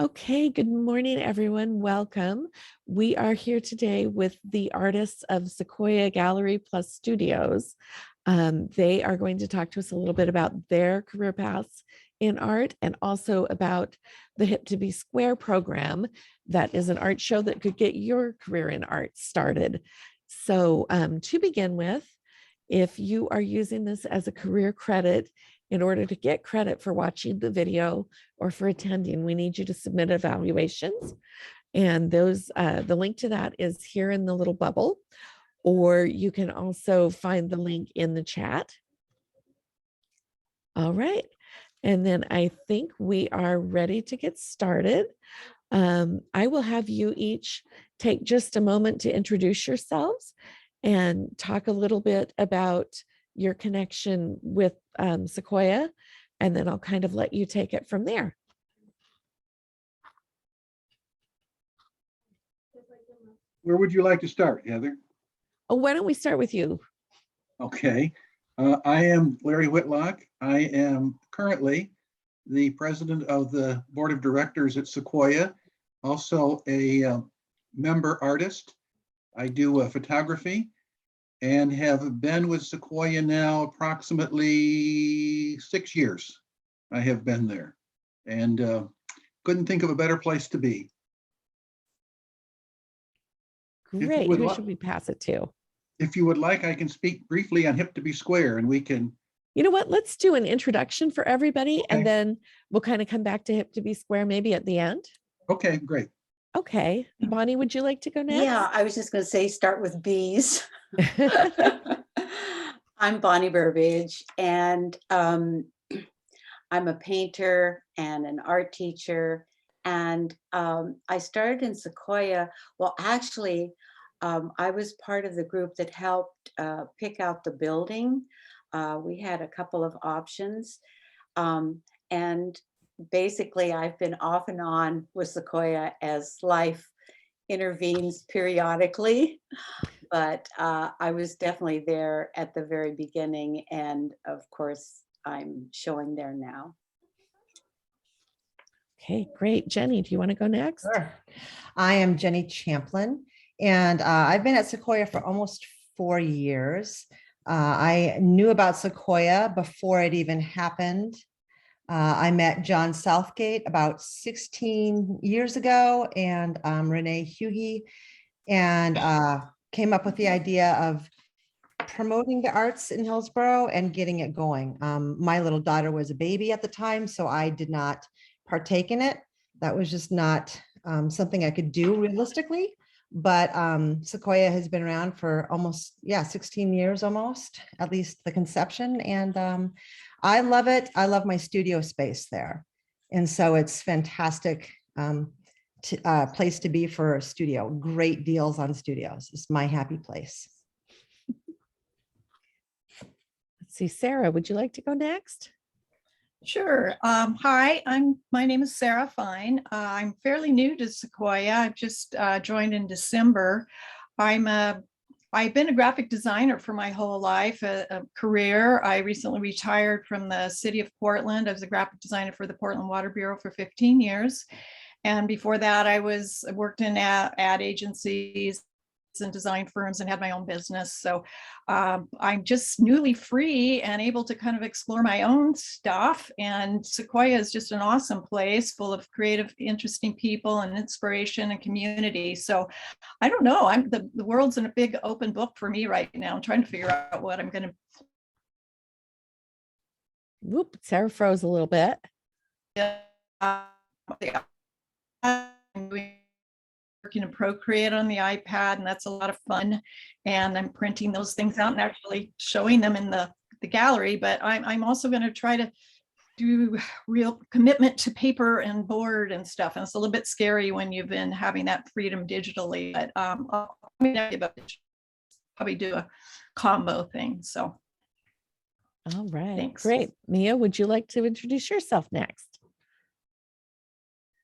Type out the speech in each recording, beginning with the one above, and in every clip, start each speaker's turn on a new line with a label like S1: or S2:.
S1: Okay, good morning, everyone. Welcome. We are here today with the artists of Sequoia Gallery plus Studios. They are going to talk to us a little bit about their career paths in art and also about the Hip to Be Square program. That is an art show that could get your career in art started. So to begin with, if you are using this as a career credit, in order to get credit for watching the video or for attending, we need you to submit evaluations. And the link to that is here in the little bubble, or you can also find the link in the chat. All right. And then I think we are ready to get started. I will have you each take just a moment to introduce yourselves and talk a little bit about your connection with Sequoia, and then I'll kind of let you take it from there.
S2: Where would you like to start, Heather?
S1: Oh, why don't we start with you?
S2: Okay. I am Larry Whitlock. I am currently the president of the board of directors at Sequoia, also a member artist. I do photography and have been with Sequoia now approximately 6 years. I have been there and couldn't think of a better place to be.
S1: Great. Who should we pass it to?
S2: If you would like, I can speak briefly on Hip to Be Square and we can.
S1: You know what? Let's do an introduction for everybody,
S2: Okay.
S1: And then we'll kind of come back to Hip to Be Square maybe at the end.
S2: Okay, great.
S1: Okay. Bonnie, would you like to go next?
S3: Yeah, I was just going to say start with bees. I'm Bonnie Burbage, and I'm a painter and an art teacher. And I started in Sequoia. Well, actually, I was part of the group that helped pick out the building. We had a couple of options. And basically, I've been off and on with Sequoia as life intervenes periodically. But I was definitely there at the very beginning. And of course, I'm showing there now.
S1: Okay, great. Jenny, do you want to go next?
S4: Sure. I am Jenny Champlin, and I've been at Sequoia for almost 4 years. I knew about Sequoia before it even happened. I met John Southgate about 16 years ago and Renee Hughey, and came up with the idea of promoting the arts in Hillsborough and getting it going. My little daughter was a baby at the time, so I did not partake in it. That was just not something I could do realistically. But Sequoia has been around for almost, 16 years almost, at least the conception. And I love it. I love my studio space there. And so it's fantastic place to be for a studio. Great deals on studios. It's my happy place.
S1: Let's see, Sarah, would you like to go next?
S5: Sure. Hi, my name is Sarah Fine. I'm fairly new to Sequoia. I've just joined in December. I've been a graphic designer for my whole life, a career. I recently retired from the city of Portland. I was a graphic designer for the Portland Water Bureau for 15 years. And before that, I worked in ad agencies and design firms and had my own business. So I'm just newly free and able to kind of explore my own stuff. And Sequoia is just an awesome place full of creative, interesting people and inspiration and community. So I don't know, the world's in a big open book for me right now. I'm trying to figure out what I'm going to.
S1: Whoop, Sarah froze a little bit.
S5: Working in Procreate on the iPad, and that's a lot of fun. And I'm printing those things out and actually showing them in the gallery. But I'm also going to try to do real commitment to paper and board and stuff. And it's a little bit scary when you've been having that freedom digitally. But I'll probably do a combo thing. So.
S1: All right,
S5: Thanks.
S1: Great. Mia, would you like to introduce yourself next?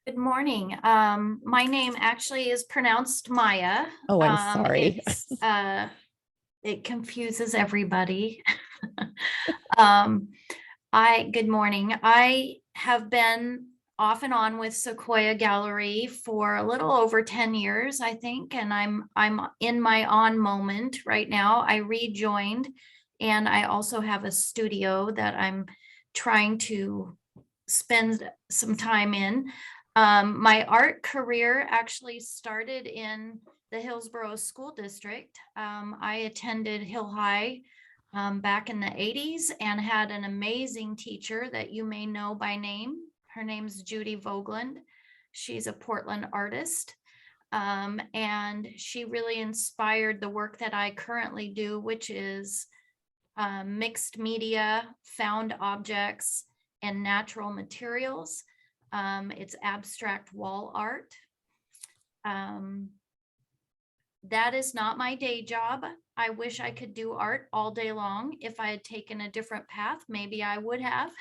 S6: Good morning. My name actually is pronounced Maya.
S1: Oh, I'm sorry.
S6: It confuses everybody. Good morning. I have been off and on with Sequoia Gallery for a little over 10 years, I think, and I'm in my on moment right now. I rejoined, and I also have a studio that I'm trying to spend some time in. My art career actually started in the Hillsborough School District. I attended Hill High back in the 80s and had an amazing teacher that you may know by name. Her name's Judy Vogland. She's a Portland artist. And she really inspired the work that I currently do, which is mixed media, found objects, and natural materials. It's abstract wall art. That is not my day job. I wish I could do art all day long. If I had taken a different path, maybe I would have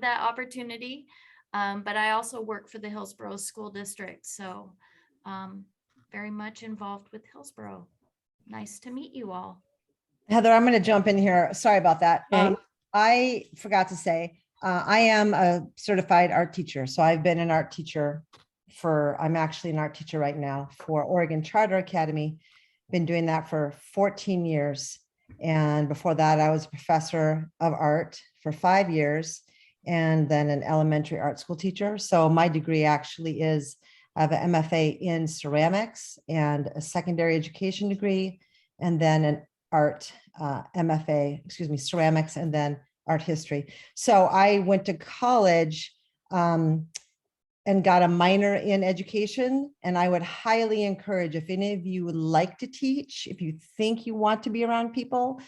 S6: that opportunity. But I also work for the Hillsborough School District. So very much involved with Hillsborough. Nice to meet you all.
S4: Heather, I'm going to jump in here. Sorry about that.
S1: Okay.
S4: I forgot to say, I am a certified art teacher. So I've been an art teacher I'm actually an art teacher right now for Oregon Charter Academy. Been doing that for 14 years. And before that, I was a professor of art for 5 years and then an elementary art school teacher. So my degree actually is, I have an MFA in ceramics and a secondary education degree, and then an art MFA, ceramics, and then art history. So I went to college and got a minor in education. And I would highly encourage, if any of you would like to teach, if you think you want to be around people,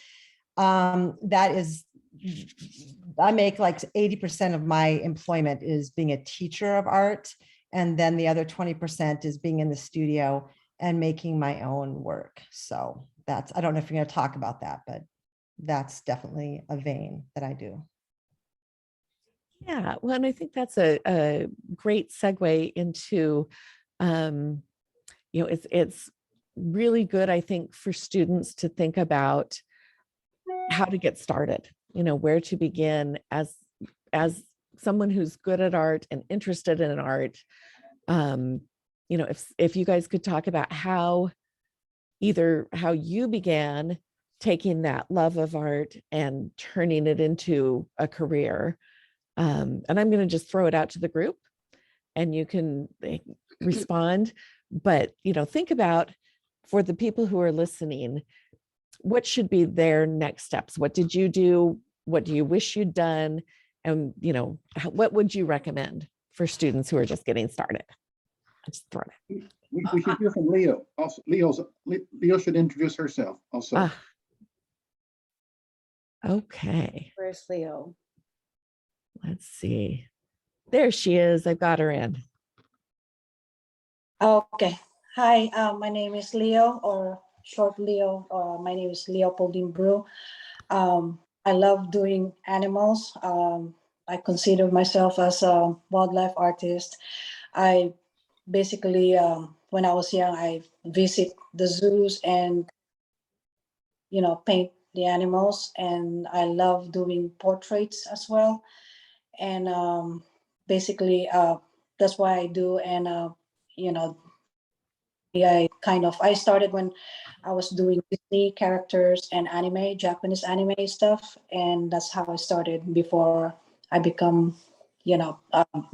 S4: that is, I make like 80% of my employment is being a teacher of art. And then the other 20% is being in the studio and making my own work. So that's, I don't know if you're going to talk about that, but that's definitely a vein that I do.
S1: Yeah, well, and I think that's a great segue into, it's really good, I think, for students to think about how to get started, where to begin as someone who's good at art and interested in art. If you guys could talk about how you began taking that love of art and turning it into a career. And I'm going to just throw it out to the group and you can respond, but, think about, for the people who are listening, what should be their next steps? What did you do? What do you wish you'd done? And, what would you recommend for students who are just getting started? I just throw it.
S2: We should hear from Leo. Also, Leo should introduce herself also.
S1: Okay.
S3: Where's Leo?
S1: Let's see. There she is. I've got her in.
S7: Okay. Hi, my name is Leo, or short Leo. My name is Leopoldine Brew. I love doing animals. I consider myself as a wildlife artist. I basically, when I was young, I visit the zoos and, paint the animals. And I love doing portraits as well. And basically, that's what I do. And, I started when I was doing Disney characters and anime, Japanese anime stuff. And that's how I started before I become,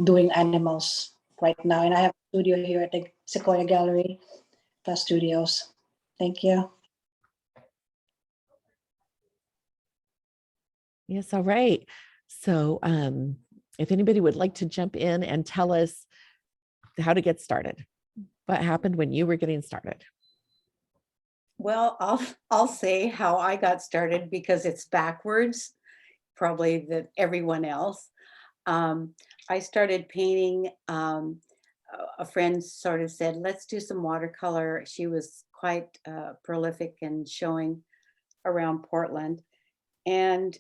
S7: doing animals right now. And I have a studio here at the Sequoia Gallery plus Studios. Thank you.
S1: Yes. All right. So if anybody would like to jump in and tell us how to get started, what happened when you were getting started?
S3: Well, I'll say how I got started because it's backwards, probably than everyone else. I started painting. A friend sort of said, let's do some watercolor. She was quite prolific and showing around Portland. And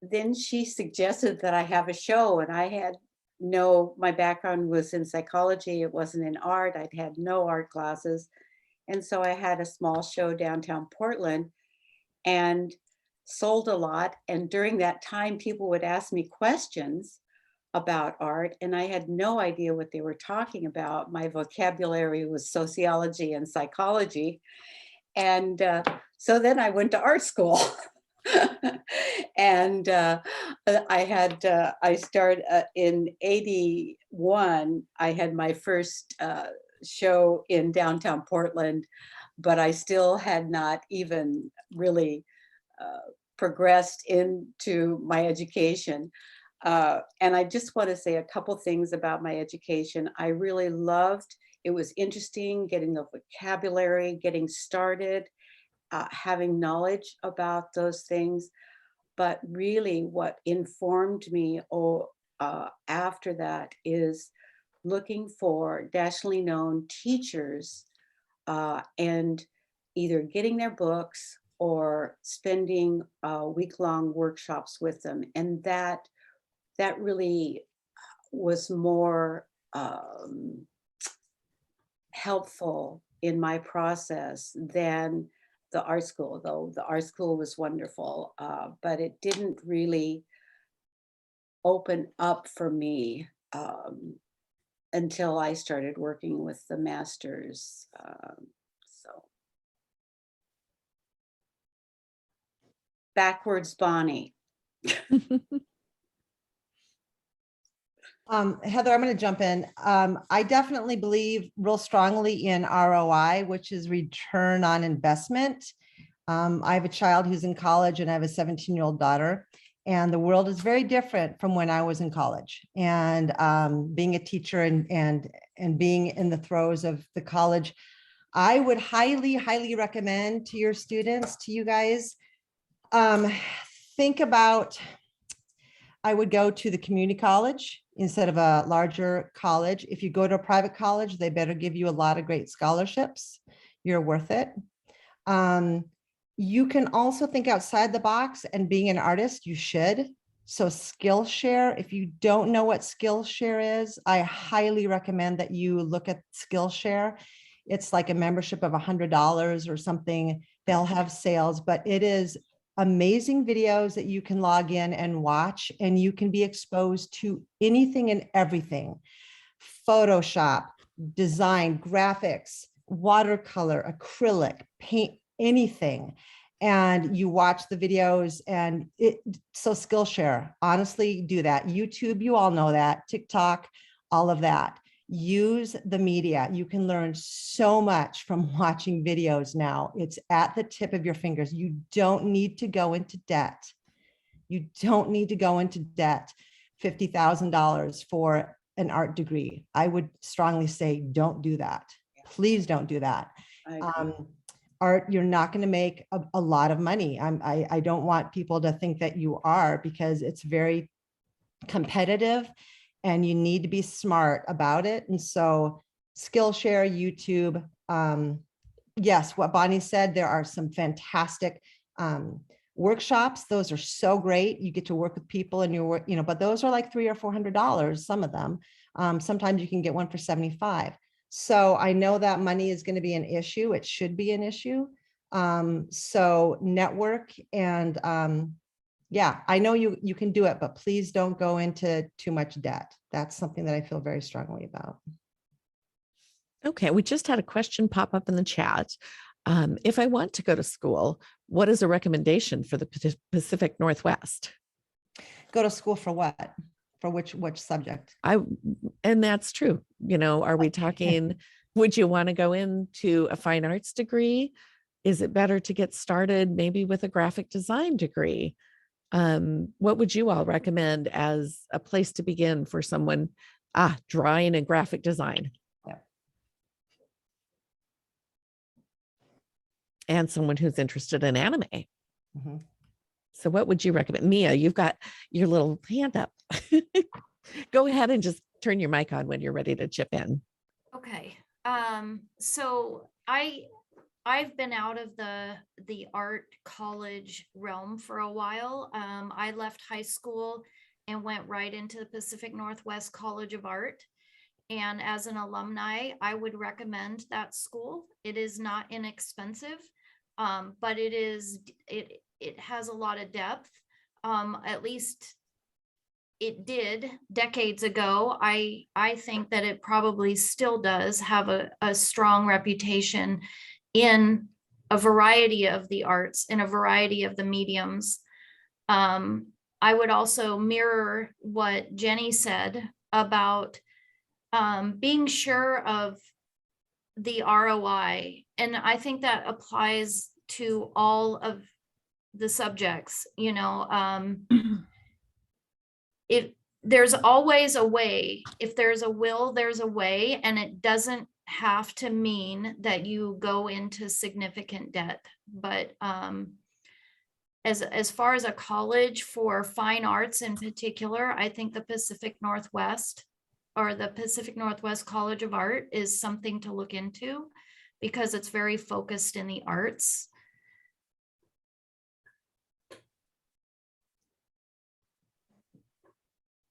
S3: then she suggested that I have a show, and I had my background was in psychology. It wasn't in art. I'd had no art classes. And so I had a small show downtown Portland and sold a lot. And during that time, people would ask me questions about art, and I had no idea what they were talking about. My vocabulary was sociology and psychology. And so then I went to art school. And I started in 81. I had my first show in downtown Portland, but I still had not even really progressed into my education. And I just want to say a couple things about my education. I really loved, it was interesting getting the vocabulary, getting started, having knowledge about those things. But really what informed me after that is looking for nationally known teachers and either getting their books or spending week-long workshops with them. And that really was more helpful in my process than the art school, though the art school was wonderful, but it didn't really open up for me until I started working with the masters. So backwards Bonnie.
S4: Heather, I'm going to jump in. I definitely believe real strongly in ROI, which is return on investment. I have a child who's in college and I have a 17-year-old daughter, and the world is very different from when I was in college. And being a teacher and being in the throes of the college, I would highly, highly recommend to your students, to you guys, think about, I would go to the community college instead of a larger college. If you go to a private college, they better give you a lot of great scholarships. You're worth it. You can also think outside the box, and being an artist, you should. So Skillshare, if you don't know what Skillshare is, I highly recommend that you look at Skillshare. It's like a membership of $100 or something. They'll have sales, but it is amazing videos that you can log in and watch, and you can be exposed to anything and everything. Photoshop, design, graphics, watercolor, acrylic, paint, anything. And you watch the videos and so Skillshare, honestly, do that. YouTube, you all know that. TikTok, all of that. Use the media. You can learn so much from watching videos now. It's at the tip of your fingers. You don't need to go into debt. You don't need to go into debt, $50,000 for an art degree. I would strongly say don't do that. Please don't do that. Art, you're not going to make a lot of money. I don't want people to think that you are, because it's very competitive and you need to be smart about it. And so Skillshare, YouTube, yes, what Bonnie said, there are some fantastic workshops. Those are so great. You get to work with people and your, but those are like $300 or $400, some of them. Sometimes you can get one for 75. So I know that money is going to be an issue. It should be an issue. So network and yeah, I know you can do it, but please don't go into too much debt. That's something that I feel very strongly about.
S1: Okay, we just had a question pop up in the chat. If I want to go to school, what is a recommendation for the Pacific Northwest?
S4: Go to school for what? For which subject?
S1: And that's true. Are we talking, would you want to go into a fine arts degree? Is it better to get started maybe with a graphic design degree? What would you all recommend as a place to begin for someone drawing and graphic design?
S4: Yeah.
S1: And someone who's interested in anime.
S4: Mm-hmm.
S1: So what would you recommend? Mia, you've got your little hand up. Go ahead and just turn your mic on when you're ready to chip in.
S6: Okay. So I've been out of the art college realm for a while. I left high school and went right into the Pacific Northwest College of Art. And as an alumni, I would recommend that school. It is not inexpensive, but it has a lot of depth. At least it did decades ago. I think that it probably still does have a strong reputation in a variety of the arts, in a variety of the mediums. I would also mirror what Jenny said about being sure of the ROI. And I think that applies to all of the subjects, you know. There's always a way. If there's a will, there's a way, and it doesn't have to mean that you go into significant debt. But as far as a college for fine arts in particular, I think the Pacific Northwest or the Pacific Northwest College of Art is something to look into because it's very focused in the arts.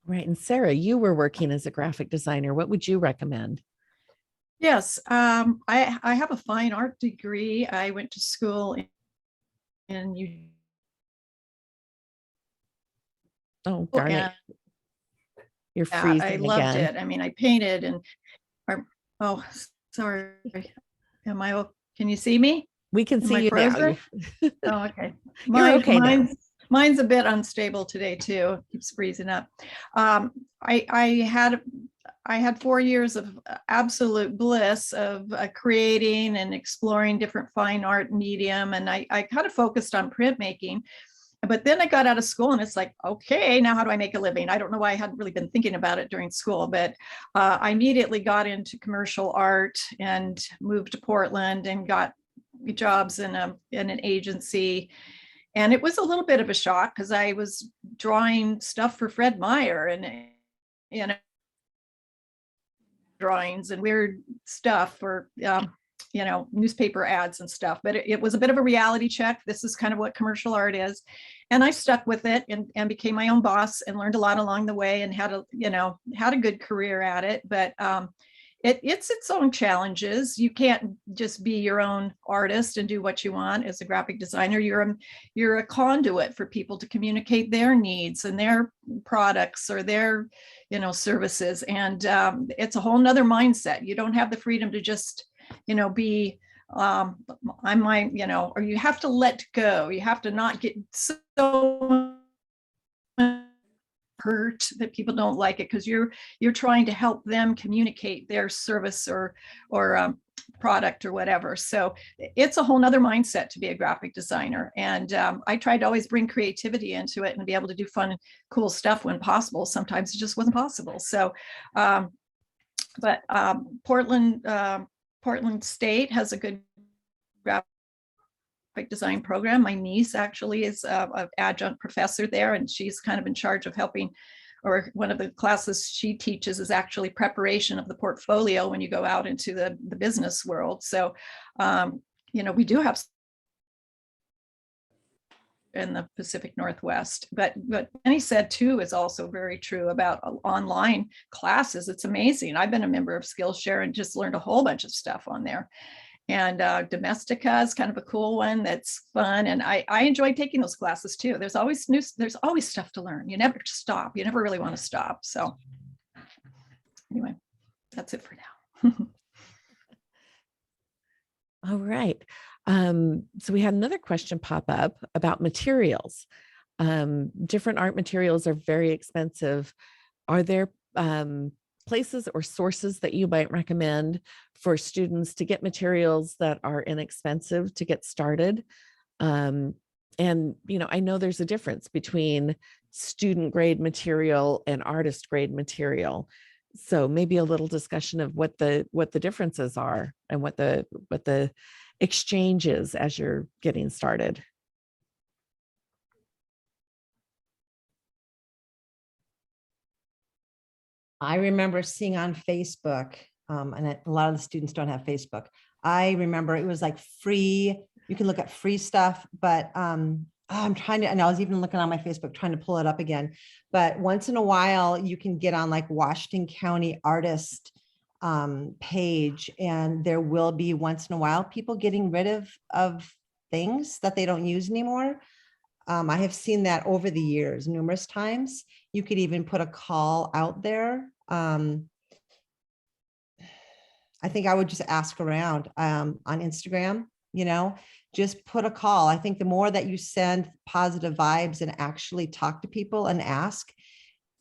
S1: Right. And Sarah, you were working as a graphic designer. What would you recommend?
S5: Yes, I have a fine art degree. I went to school in
S1: Oh, darn it.
S5: and
S1: You're
S5: yeah,
S1: freezing
S5: I loved
S1: again.
S5: it. I mean, I painted and oh, sorry. Can you see me?
S1: We can
S5: Am
S1: see
S5: I
S1: you now.
S5: frozen? Oh, okay.
S1: You're okay now.
S5: Mine's a bit unstable today too. It keeps freezing up. I had 4 years of absolute bliss of creating and exploring different fine art medium, and I kind of focused on printmaking. But then I got out of school and it's like, okay, now how do I make a living? I don't know why I hadn't really been thinking about it during school, but I immediately got into commercial art and moved to Portland and got jobs in an agency. And it was a little bit of a shock because I was drawing stuff for Fred Meyer and, you know, drawings and weird stuff for, you know, newspaper ads and stuff, but it was a bit of a reality check. This is kind of what commercial art is. And I stuck with it and became my own boss and learned a lot along the way and had a good career at it. But it's its own challenges. You can't just be your own artist and do what you want as a graphic designer. You're a conduit for people to communicate their needs and their products or their, you know, services. And it's a whole nother mindset. You don't have the freedom to just, you know, be or you have to let go. You have to not get so hurt that people don't like it because you're trying to help them communicate their service or product or whatever. So it's a whole nother mindset to be a graphic designer. And I tried to always bring creativity into it and be able to do fun, cool stuff when possible. Sometimes it just wasn't possible. So, but Portland State has a good graphic design program. My niece actually is an adjunct professor there, and she's kind of in charge of helping, or one of the classes she teaches is actually preparation of the portfolio when you go out into the business world. So, you know, we do have in the Pacific Northwest, but Penny said too is also very true about online classes. It's amazing. I've been a member of Skillshare and just learned a whole bunch of stuff on there. And Domestica is kind of a cool one that's fun. And I enjoy taking those classes too. There's always stuff to learn. You never stop. You never really want to stop. So anyway, that's it for now.
S1: All right. So we had another question pop up about materials. Different art materials are very expensive. Are there places or sources that you might recommend for students to get materials that are inexpensive to get started? And, you know, I know there's a difference between student grade material and artist grade material. So maybe a little discussion of what the differences are and what the exchange is as you're getting started.
S4: I remember seeing on Facebook, and a lot of the students don't have Facebook. I remember it was like free. You can look at free stuff, but I'm trying to, and I was even looking on my Facebook trying to pull it up again. But once in a while, you can get on like Washington County artist page, and there will be once in a while people getting rid of things that they don't use anymore. I have seen that over the years numerous times, You could even put a call out there. I think I would just ask around on Instagram, just put a call. I think the more that you send positive vibes and actually talk to people and ask,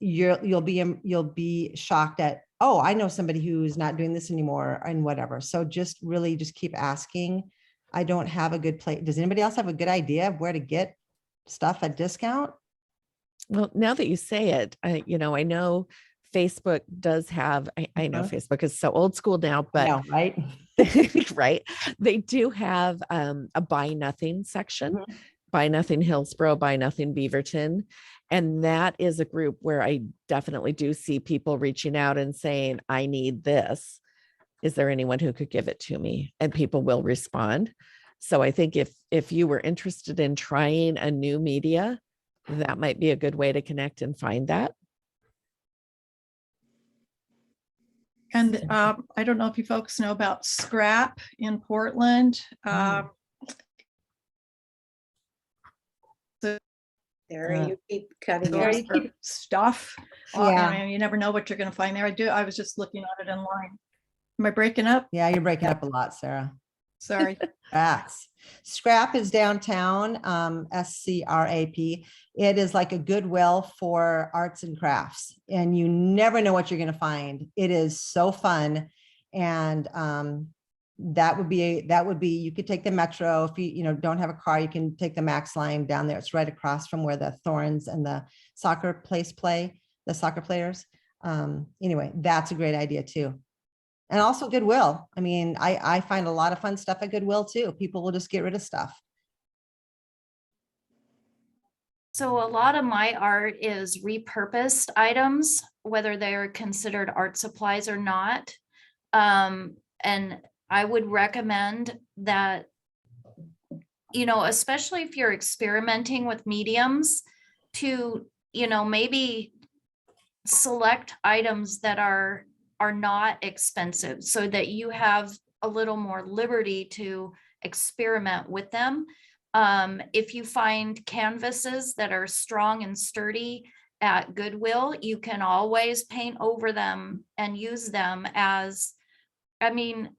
S4: you'll be shocked at, oh, I know somebody who's not doing this anymore and whatever. So just really just keep asking. I don't have a good place. Does anybody else have a good idea of where to get stuff at discount?
S1: Well, now that you say it, I know Facebook does have, I know Facebook is so old school now, but
S4: No, right?
S1: right. They do have a buy nothing section, buy nothing Hillsborough, buy nothing Beaverton. And that is a group where I definitely do see people reaching out and saying, I need this. Is there anyone who could give it to me? And people will respond. So I think if you were interested in trying a new media, that might be a good way to connect and find that.
S5: And I don't know if you folks know about Scrap in Portland.
S3: There you keep cutting
S4: There
S3: out.
S4: you keep-
S5: Stuff.
S4: Yeah.
S5: And you never know what you're going to find there. I was just looking at it online. Am I breaking up?
S4: Yeah, you're breaking up a lot, Sarah.
S5: Sorry.
S4: Scrap is downtown, SCRAP. It is like a Goodwill for arts and crafts, and you never know what you're going to find. It is so fun. And that would be, you could take the Metro. If you don't have a car, you can take the Max line down there. It's right across from where the Thorns and the soccer play, the soccer players. Anyway, that's a great idea too. And also Goodwill. I mean, I find a lot of fun stuff at Goodwill too. People will just get rid of stuff.
S6: So a lot of my art is repurposed items, whether they're considered art supplies or not. And I would recommend that, especially if you're experimenting with mediums, to, maybe select items that are not expensive so that you have a little more liberty to experiment with them. If you find canvases that are strong and sturdy at Goodwill, you can always paint over them and use them as,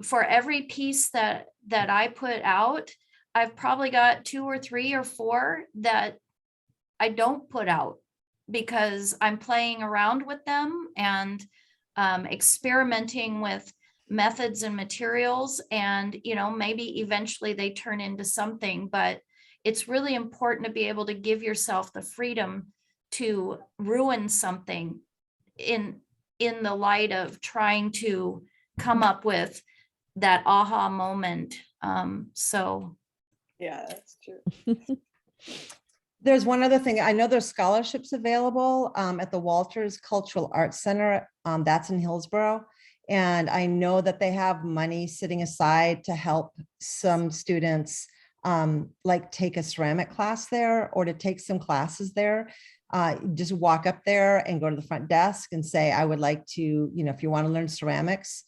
S6: for every piece that I put out, I've probably got 2 or 3 or 4 that I don't put out because I'm playing around with them and experimenting with methods and materials, and maybe eventually they turn into something. But it's really important to be able to give yourself the freedom to ruin something in the light of trying to come up with that aha moment. So
S3: Yeah, that's true.
S4: There's one other thing. I know there's scholarships available at the Walters Cultural Arts Center. That's in Hillsborough. And I know that they have money sitting aside to help some students like take a ceramic class there or to take some classes there. Just walk up there and go to the front desk and say, I would like to, if you want to learn ceramics,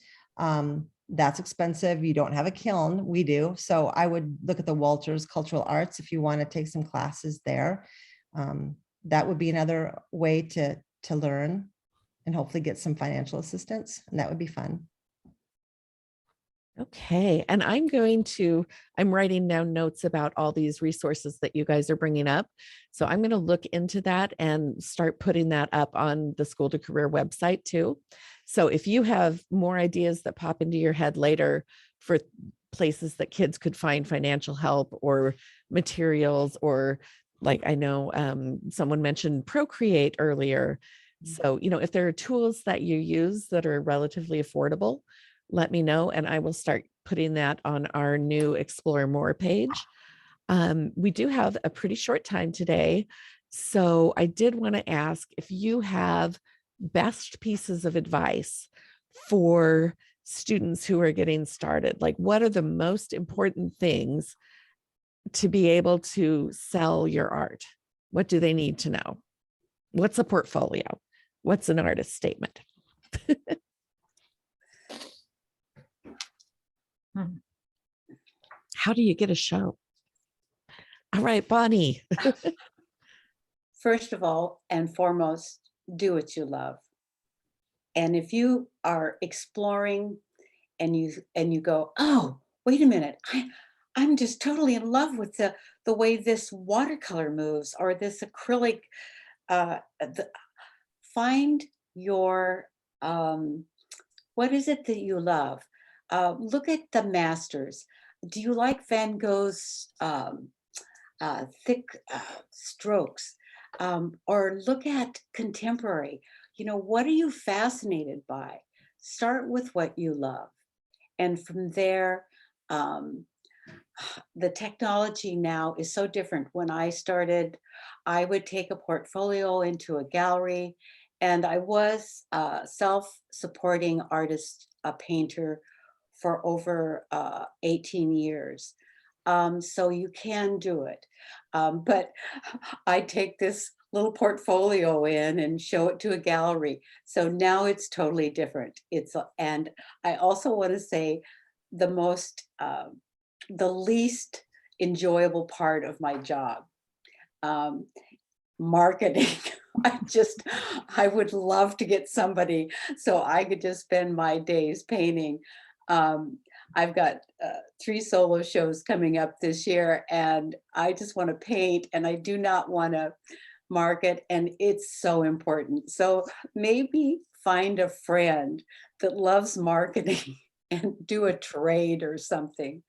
S4: that's expensive. You don't have a kiln. We do. So I would look at the Walters Cultural Arts if you want to take some classes there. That would be another way to learn and hopefully get some financial assistance. And that would be fun.
S1: Okay. And I'm writing down notes about all these resources that you guys are bringing up. So I'm going to look into that and start putting that up on the School to Career website too. So if you have more ideas that pop into your head later for places that kids could find financial help or materials, or like I know someone mentioned Procreate earlier. So, if there are tools that you use that are relatively affordable, let me know and I will start putting that on our new Explore More page. We do have a pretty short time today. So I did want to ask if you have best pieces of advice for students who are getting started. Like, what are the most important things to be able to sell your art? What do they need to know? What's a portfolio? What's an artist statement? How do you get a show? All right, Bonnie.
S3: First of all and foremost, do what you love. And if you are exploring and you go, oh, wait a minute, I'm just totally in love with the way this watercolor moves or this acrylic. Find your what is it that you love? Look at the masters. Do you like Van Gogh's thick strokes? Or look at contemporary. You know, what are you fascinated by? Start with what you love. And from there, the technology now is so different. When I started, I would take a portfolio into a gallery, and I was a self-supporting artist, a painter for over 18 years. So you can do it. But I take this little portfolio in and show it to a gallery. So now it's totally different. And I also want to say the least enjoyable part of my job, marketing. I would love to get somebody so I could just spend my days painting. I've got 3 solo shows coming up this year, and I just want to paint, and I do not want to market, and it's so important. So maybe find a friend that loves marketing and do a trade or something,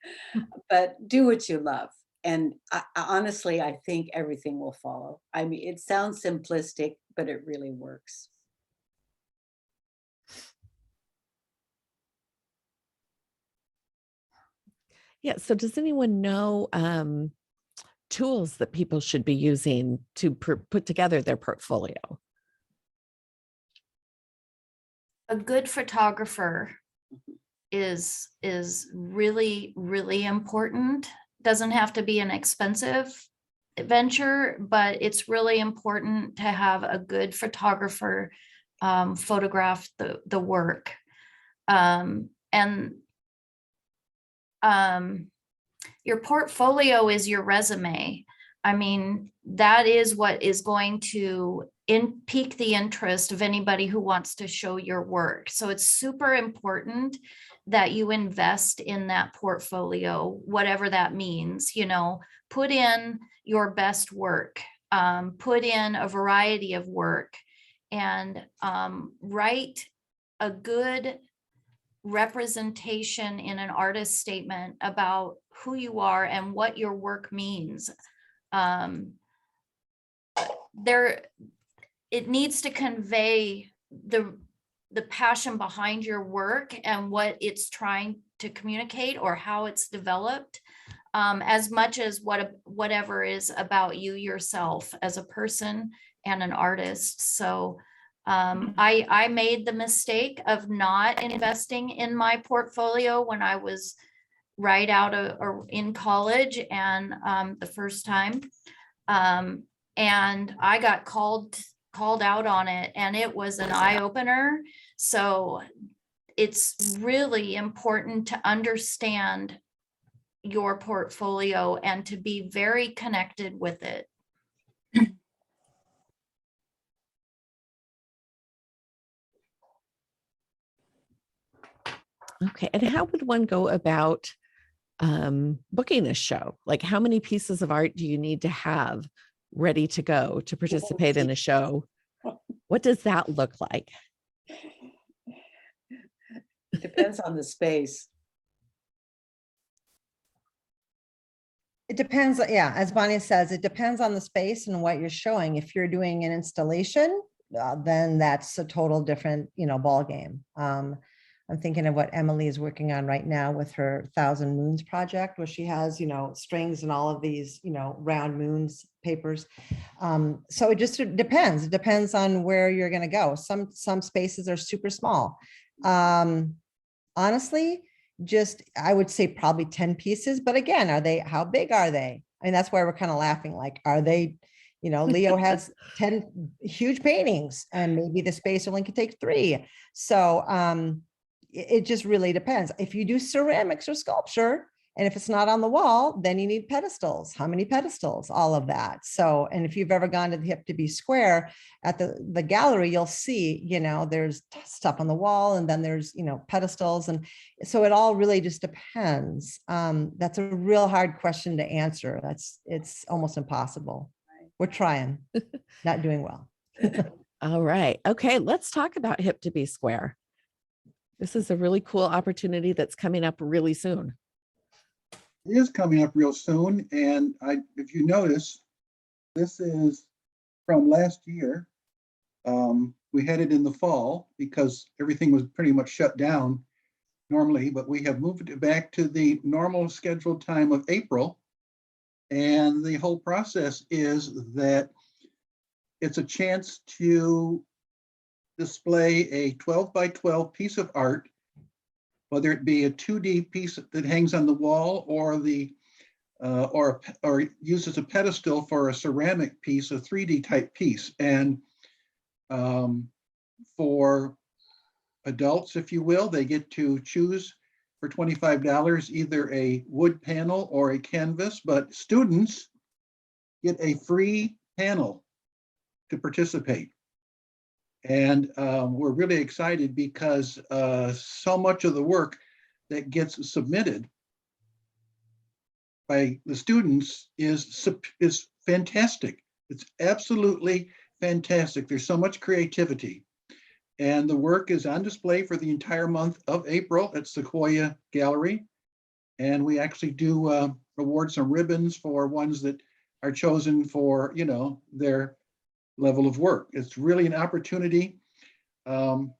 S3: but do what you love. And honestly, I think everything will follow. I mean, it sounds simplistic, but it really works.
S1: Yeah. So does anyone know tools that people should be using to put together their portfolio?
S6: A good photographer is really, really important. Doesn't have to be an expensive venture, but it's really important to have a good photographer photograph the work. Your portfolio is your resume. I mean, that is what is going to pique the interest of anybody who wants to show your work. So it's super important that you invest in that portfolio, whatever that means. You know, put in your best work, put in a variety of work, and write a good representation in an artist statement about who you are and what your work means. It needs to convey the passion behind your work and what it's trying to communicate or how it's developed, as much as whatever is about you yourself as a person and an artist. So I made the mistake of not investing in my portfolio when I was right out or in college and the first time, and I got called out on it, and it was an eye-opener. So it's really important to understand your portfolio and to be very connected with it.
S1: Okay. And how would one go about booking a show? Like, how many pieces of art do you need to have ready to go to participate in a show? What does that look like?
S3: It depends on the space.
S4: It depends, yeah, as Bonnie says, it depends on the space and what you're showing. If you're doing an installation, then that's a total different, ball game. I'm thinking of what Emily is working on right now with her 1,000 Moons project, where she has, strings and all of these, round moons papers. So it just depends. It depends on where you're going to go. Some spaces are super small. Honestly, I would say probably 10 pieces, but again, how big are they? I mean, that's why we're kind of laughing. Like, are they, Leo has 10 huge paintings and maybe the space only can take 3. So, it just really depends. If you do ceramics or sculpture, And if it's not on the wall, then you need pedestals. How many pedestals? All of that. So, and if you've ever gone to the Hip to Be Square at the gallery, you'll see, there's stuff on the wall, and then there's, pedestals. And so it all really just depends. That's a real hard question to answer. It's almost impossible. We're trying, not doing well.
S1: All right. Okay, let's talk about Hip to Be Square. This is a really cool opportunity that's coming up really soon.
S2: It is coming up real soon, and if you notice, this is from last year. We had it in the fall because everything was pretty much shut down normally, but we have moved it back to the normal scheduled time of April. And the whole process is that it's a chance to display a 12 by 12 piece of art, whether it be a 2D piece that hangs on the wall or or uses a pedestal for a ceramic piece, a 3D type piece. And for adults, if you will, they get to choose for $25 either a wood panel or a canvas, but students get a free panel to participate. And we're really excited because so much of the work that gets submitted by the students is fantastic. It's absolutely fantastic. There's so much creativity. And the work is on display for the entire month of April at Sequoia Gallery. And we actually do award some ribbons for ones that are chosen for, their level of work. It's really an opportunity. Some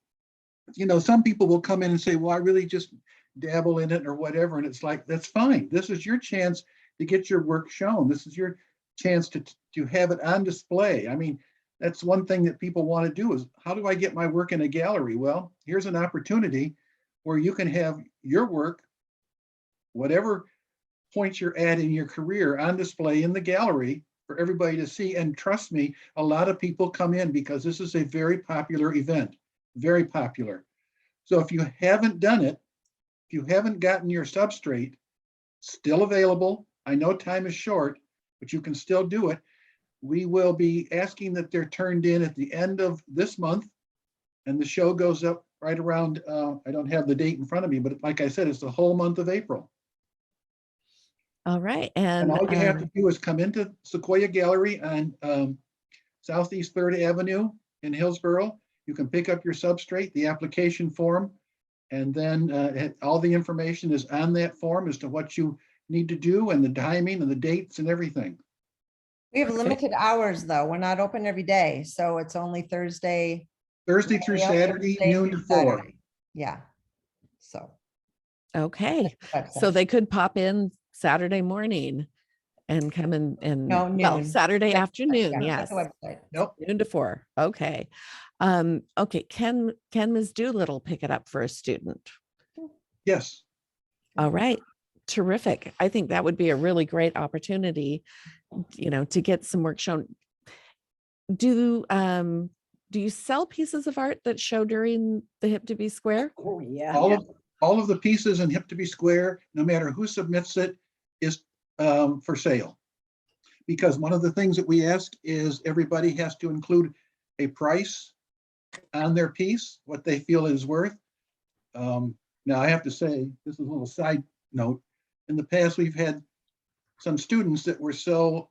S2: people will come in and say, well, I really just dabble in it or whatever. And it's like, that's fine. This is your chance to get your work shown. This is your chance to have it on display. I mean, that's one thing that people want to do is, how do I get my work in a gallery? Well, here's an opportunity where you can have your work, whatever point you're at in your career, on display in the gallery for everybody to see. And trust me, a lot of people come in because this is a very popular event, very popular. So if you haven't done it, if you haven't gotten your substrate, still available. I know time is short, but you can still do it. We will be asking that they're turned in at the end of this month, and the show goes up right around, I don't have the date in front of me, but like I said, it's the whole month of April.
S1: All right.
S2: And
S1: And
S2: all you have to do is come into Sequoia Gallery on Southeast 3rd Avenue in Hillsborough. You can pick up your substrate, the application form, and then all the information is on that form as to what you need to do and the timing and the dates and everything.
S4: We have limited hours though. We're not open every day. So it's only Thursday
S2: Through
S4: Thursday,
S2: Saturday,
S4: Thursday
S2: noon to
S4: through
S2: 4.
S4: Saturday. Yeah. So.
S1: okay.
S4: that's
S1: So
S4: it.
S1: they could pop in Saturday morning and come in and
S4: No, noon.
S1: Saturday
S4: Yeah,
S1: afternoon.
S4: yeah,
S1: Yes.
S4: that's the website.
S2: Nope.
S1: Noon to 4. Okay. Okay. Can Ms. Doolittle pick it up for a student?
S2: Yes.
S1: All right. Terrific. I think that would be a really great opportunity, to get some work shown. Do you sell pieces of art that show during the Hip to Be Square?
S3: Oh, yeah.
S2: All of the pieces in Hip to Be Square, no matter who submits it, is for sale. Because one of the things that we ask is everybody has to include a price on their piece, what they feel it is worth. Now I have to say, this is a little side note. In the past, we've had some students that were so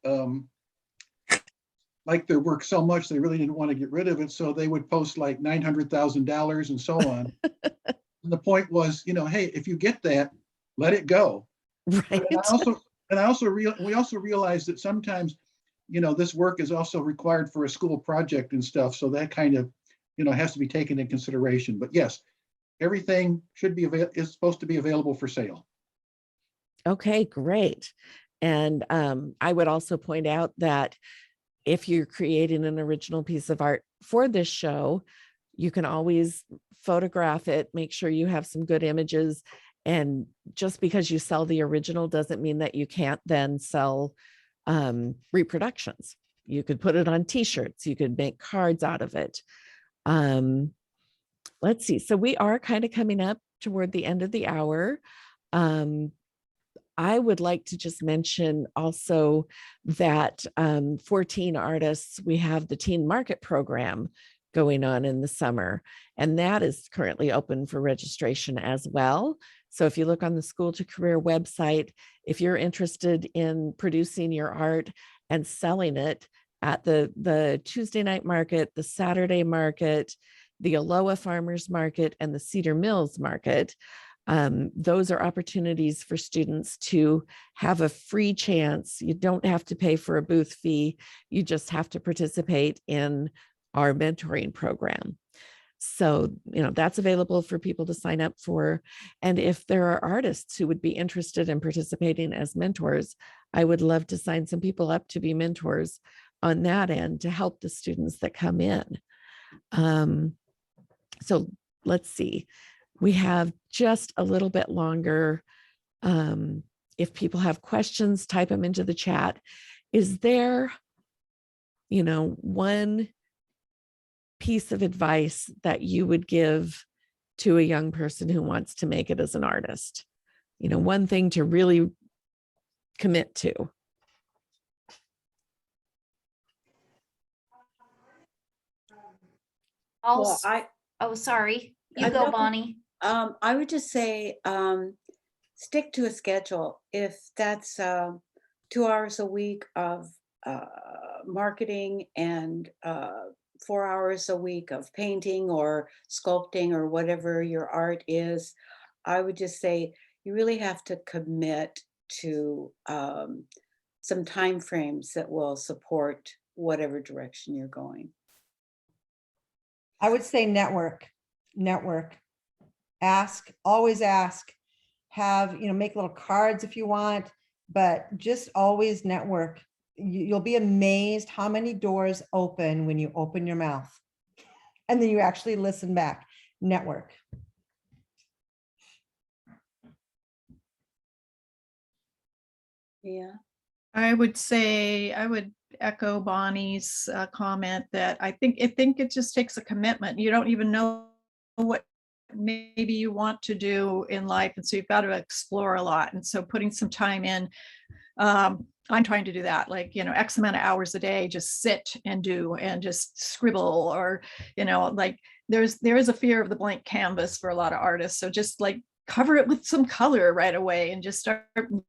S2: like their work so much, they really didn't want to get rid of it. So they would post like $900,000 and so on. And the point was, hey, if you get that, let it go.
S1: Right.
S2: We also realized that sometimes, this work is also required for a school project and stuff. So that kind of, has to be taken in consideration. But yes, everything is supposed to be available for sale.
S1: Okay, great. And I would also point out that if you're creating an original piece of art for this show, you can always photograph it, make sure you have some good images. And just because you sell the original doesn't mean that you can't then sell reproductions. You could put it on t-shirts, you could make cards out of it. Let's see. So we are kind of coming up toward the end of the hour. I would like to just mention also that for teen artists, we have the Teen Market Program going on in the summer, and that is currently open for registration as well. So if you look on the School to Career website, if you're interested in producing your art and selling it at the Tuesday night market, the Saturday market, the Aloha Farmers Market, and the Cedar Mills Market, those are opportunities for students to have a free chance. You don't have to pay for a booth fee. You just have to participate in our mentoring program. So, that's available for people to sign up for. And if there are artists who would be interested in participating as mentors, I would love to sign some people up to be mentors on that end to help the students that come in. So let's see. We have just a little bit longer. If people have questions, type them into the chat. Is there, one piece of advice that you would give to a young person who wants to make it as an artist? One thing to really commit to.
S3: Well,
S6: Oh, sorry. You
S3: I
S6: go,
S3: know-
S6: Bonnie.
S3: I would just say, stick to a schedule. If that's 2 hours a week of marketing and 4 hours a week of painting or sculpting or whatever your art is, I would just say you really have to commit to some time frames that will support whatever direction you're going.
S4: I would say network. Ask, always ask. Have, make little cards if you want, but just always network. You'll be amazed how many doors open when you open your mouth and then you actually listen back. Network.
S3: Yeah.
S5: I would echo Bonnie's comment that I think it just takes a commitment. You don't even know what maybe you want to do in life, and so you've got to explore a lot. And so putting some time in, I'm trying to do that, like, X amount of hours a day, just sit and do and just scribble, or like there is a fear of the blank canvas for a lot of artists. So just like cover it with some color right away and just start,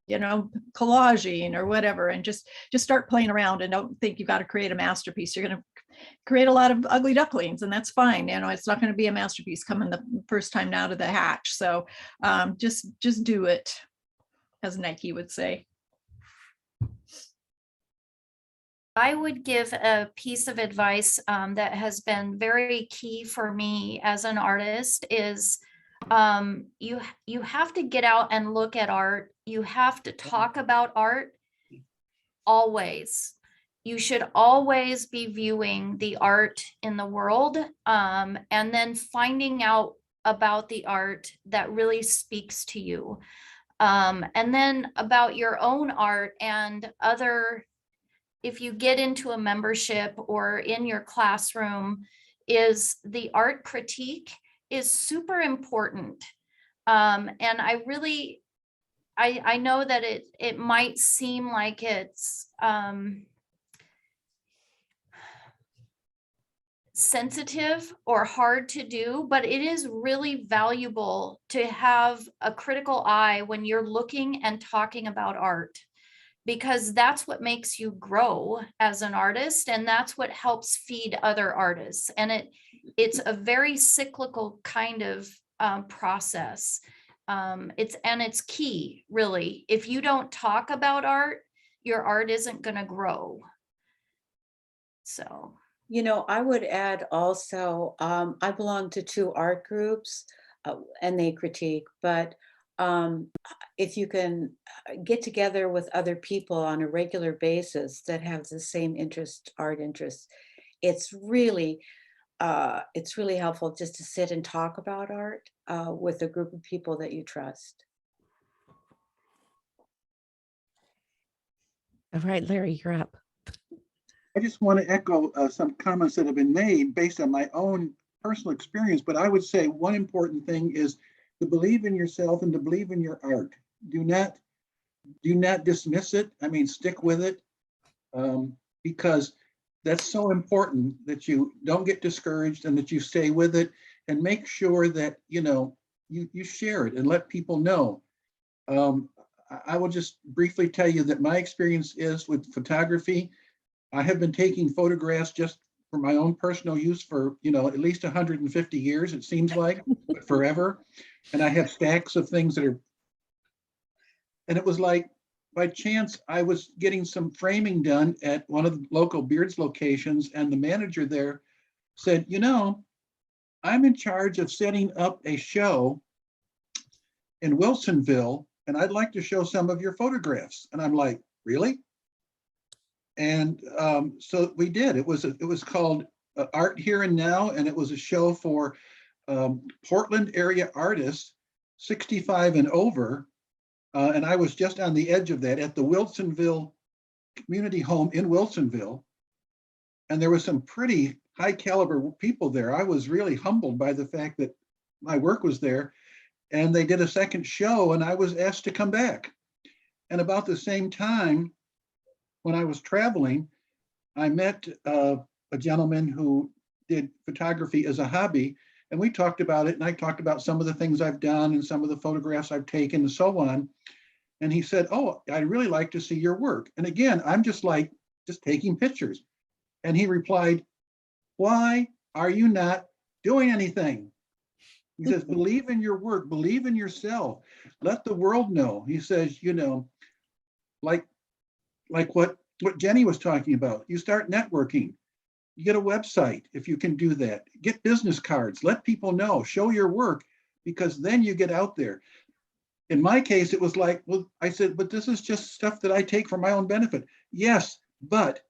S5: collaging or whatever, and just start playing around, and don't think you've got to create a masterpiece. You're going to create a lot of ugly ducklings, and that's fine. It's not going to be a masterpiece coming the first time out of the hatch. So just do it, as Nike would say.
S6: I would give a piece of advice that has been very key for me as an artist is you have to get out and look at art. You have to talk about art always. You should always be viewing the art in the world, and then finding out about the art that really speaks to you. And then about your own art and if you get into a membership or in your classroom, is the art critique is super important. And I know that it might seem like it's sensitive or hard to do, but it is really valuable to have a critical eye when you're looking and talking about art, because that's what makes you grow as an artist, and that's what helps feed other artists. And it's a very cyclical kind of process. It's key, really. If you don't talk about art, your art isn't going to grow. So,
S3: I would add also, I belong to 2 art groups and they critique, but if you can get together with other people on a regular basis that have the same art interests, it's really helpful just to sit and talk about art with a group of people that you trust.
S1: All right, Larry, you're up.
S2: I just want to echo some comments that have been made based on my own personal experience, but I would say one important thing is to believe in yourself and to believe in your art. Do not do not dismiss it. I mean, stick with it, because that's so important that you don't get discouraged and that you stay with it, and make sure that, you share it and let people know. I will just briefly tell you that my experience is with photography. I have been taking photographs just for my own personal use for, at least 150 years, it seems like, but forever. And I have stacks of things that are, and it was like, by chance, I was getting some framing done at one of the local Beards locations, and the manager there said, I'm in charge of setting up a show in Wilsonville, and I'd like to show some of your photographs. And I'm like, really? And so we did. It was called Art Here and Now, and it was a show for Portland area artists, 65 and over. And I was just on the edge of that at the Wilsonville Community Home in Wilsonville. And there was some pretty high caliber people there. I was really humbled by the fact that my work was there. And they did a second show, and I was asked to come back. And about the same time, when I was traveling, I met a gentleman who did photography as a hobby, and we talked about it, and I talked about some of the things I've done and some of the photographs I've taken and so on. And he said, oh, I'd really like to see your work. And again, I'm just taking pictures. And he replied, why are you not doing anything? He says, believe in your work, believe in yourself, let the world know. He says, like what Jenny was talking about, you start networking, you get a website if you can do that, get business cards, let people know, show your work, because then you get out there. In my case, it was like, well, I said, but this is just stuff that I take for my own benefit. Yes, but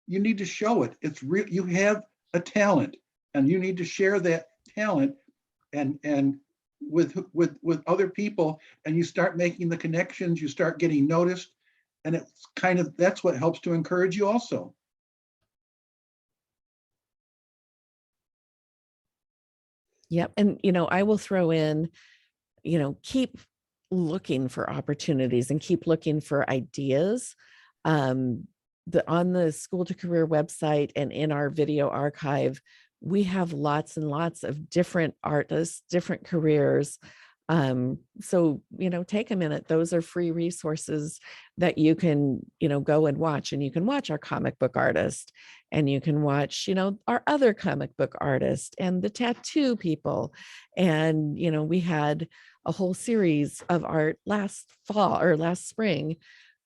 S2: you need to show it. It's real. You have a talent, and you need to share that talent and with other people, and you start making the connections, you start getting noticed, and it's that's what helps to encourage you also.
S1: Yep. And, I will throw in, keep looking for opportunities and keep looking for ideas. On the School to Career website and in our video archive, we have lots and lots of different artists, different careers. So, take a minute. Those are free resources that you can, go and watch, and you can watch our comic book artist, and you can watch, our other comic book artist and the tattoo people. And, we had a whole series of art last fall or last spring,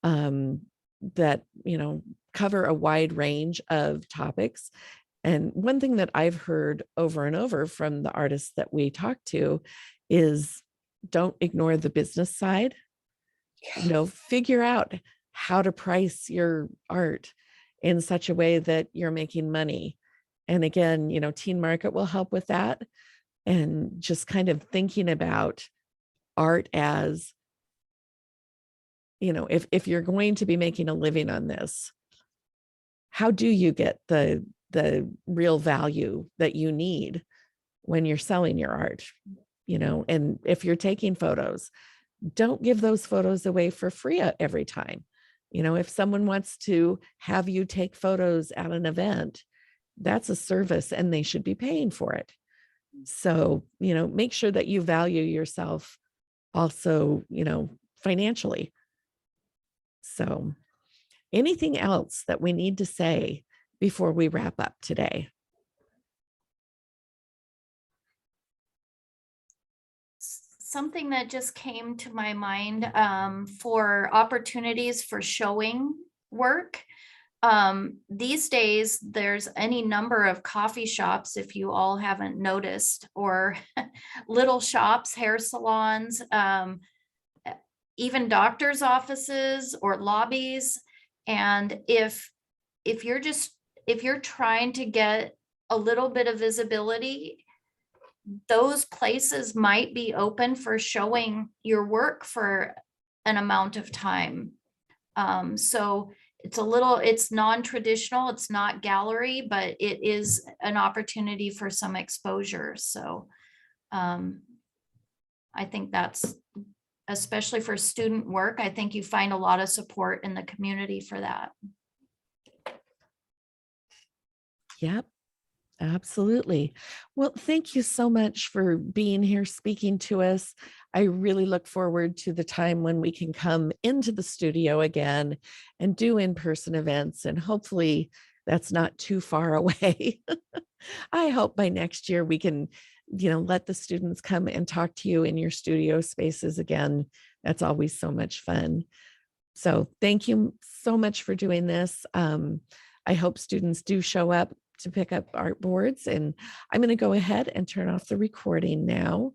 S1: that, cover a wide range of topics. And one thing that I've heard over and over from the artists that we talk to is, don't ignore the business side. Figure out how to price your art in such a way that you're making money. And again, Teen Market will help with that. And just kind of thinking about art as, if you're going to be making a living on this, how do you get the real value that you need when you're selling your art? And if you're taking photos, don't give those photos away for free every time. If someone wants to have you take photos at an event, that's a service and they should be paying for it. So, make sure that you value yourself also, financially. So, anything else that we need to say before we wrap up today?
S6: Something that just came to my mind for opportunities for showing work. These days, there's any number of coffee shops, if you all haven't noticed, or little shops, hair salons, even doctor's offices or lobbies. And if you're trying to get a little bit of visibility, those places might be open for showing your work for an amount of time. So it's non-traditional, it's not gallery, but it is an opportunity for some exposure. So I think that's especially for student work. I think you find a lot of support in the community for that.
S1: Yep, absolutely. Well, thank you so much for being here, speaking to us. I really look forward to the time when we can come into the studio again and do in-person events. And hopefully that's not too far away. I hope by next year we can, let the students come and talk to you in your studio spaces again. That's always so much fun. So thank you so much for doing this. I hope students do show up to pick up artboards, and I'm going to go ahead and turn off the recording now.